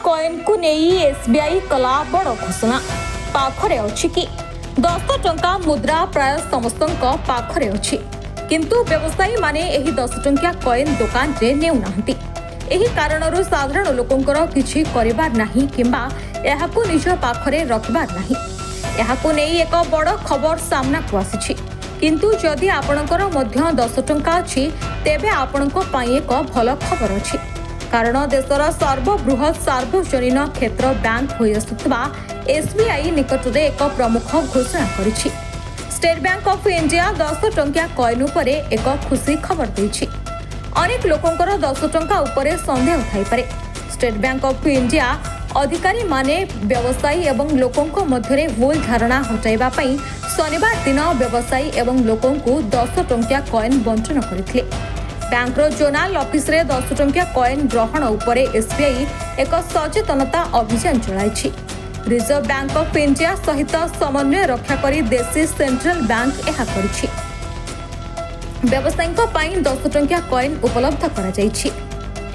Coin को नहीं SBI कला बड़ घोषणा पाखरे अछि कि 10 टंका मुद्रा प्राय समस्त पाखरे अछि किंतु व्यवसायी माने एही 10 टंकिया कॉइन दुकान रे नेउ नाहंती। एही कारणरू साधारण लोकंकर किछि करिबार नाही किंबा एहाकु निज पाखरे रखबार नाही। एहाकु नेई एक बड़ खबर सामना को आसीछि किंतु जदि आपणकर मध्य 10 टंका अछि तेबे आपणको पई एक भल खबर अछि कारण देशर सर्वबृहत सार्वजनीन क्षेत्र बैंक होई आसुतबा एसबीआई निकटरे एक प्रमुख घोषणा करिछि। स्टेट बैंक ऑफ इंडिया 10 टंकिया कॉइन उपरे एक खुशी खबर दैछि। अनेक लोकंकर 10 टंका उपरे संदेह थाई पारे। स्टेट बैंक ऑफ इंडिया अधिकारी माने व्यवसायी एवं लोकंको मध्यरे भूल धारणा हटाइबा पई शनिवार दिन व्यवसायी एवं लोकंको 10 टंकिया कॉइन बंटन करथिले। बैंकर जोनाल ऑफिस रे 10 टंकिया कॉइन ग्रहण उपरे एसबीआई एक सचेतनता अभियान चलाइछि। रिजर्व बैंक ऑफ इंडिया सहित समन्वय रक्षा करी देशी सेंट्रल बैंक एहा करिछि। व्यवसायीक पई 10 टंकिया कॉइन उपलब्ध करा जाइछि।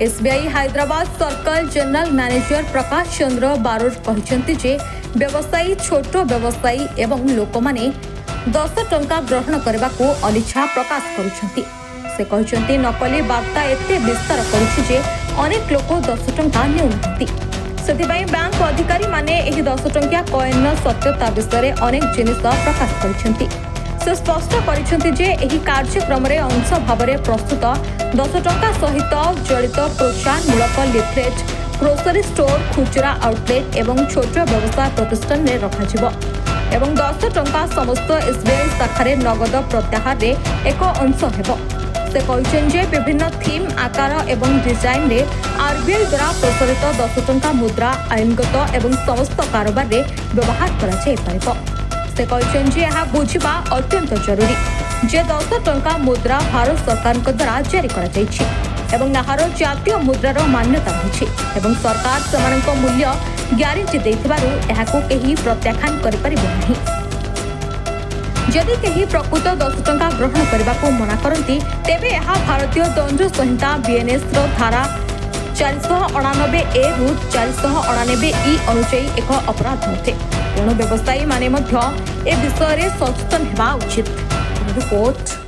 SBI Hyderabad circle general manager Prakash Chandra Barod कहिसंती जे व्यवसायी छोट व्यवसायी एवं लोकमाने 10 टंका ग्रहण करबा को अनिच्छा प्रकाश करुछंती। से कहिसंती नकली वार्ता एते विस्तार करुछि जे अनेक लोक 10 टंका नेउ नाहंती। सेथिबाई बैंक अधिकारी माने एही 10 टंकिया कॉइन सत्यता विषय रे अनेक जिनिस प्रकाश करिसंती। से स्पष्ट करिसंती जे एही कार्यक्रम रे अंश भाबरे प्रस्तुत 10 टंका सहित जड़ित प्रोत्साहनमूलक लिफलेट ग्रोसरी स्टोर खुचरा आउटलेट एवं छोट व्यवसाय प्रतिष्ठान रे रखाजिबो एवं 10 टंका समस्त एसबीआई शाखारे नगद प्रत्याहार रे एक अंश हेबो। से कहिसेन जे विभिन्न थीम आकार एवं डिजाइन रे आरबीआई द्वारा प्रचलित 10 टंका मुद्रा आईनगत एवं समस्त कारोबार रे व्यवहार करा जाय पारिबो। से कहिसेन जे यह बुझिबा अत्यंत जरूरी जे 10 टंका मुद्रा भारत सरकार द्वारा जारी करा जायछि एवं यार जातीय मुद्रार मान्यता रहिछि एवं सरकार समानक मूल्य ग्यारंटी दैथिबारु एहाकु केही प्रत्याख्यान करि परिबो नाही। जदि केही प्रकृत 10 टंका ग्रहण करबा को मना करंती तेबे यह भारतीय दंड संहिता बीएनएस रो धारा 499 ए रु 499 ई अनुसार एक अपराध होते। तेणु व्यवसायी माने मध्य ए विषय रे सचेतन हेबा उचित। रिपोर्ट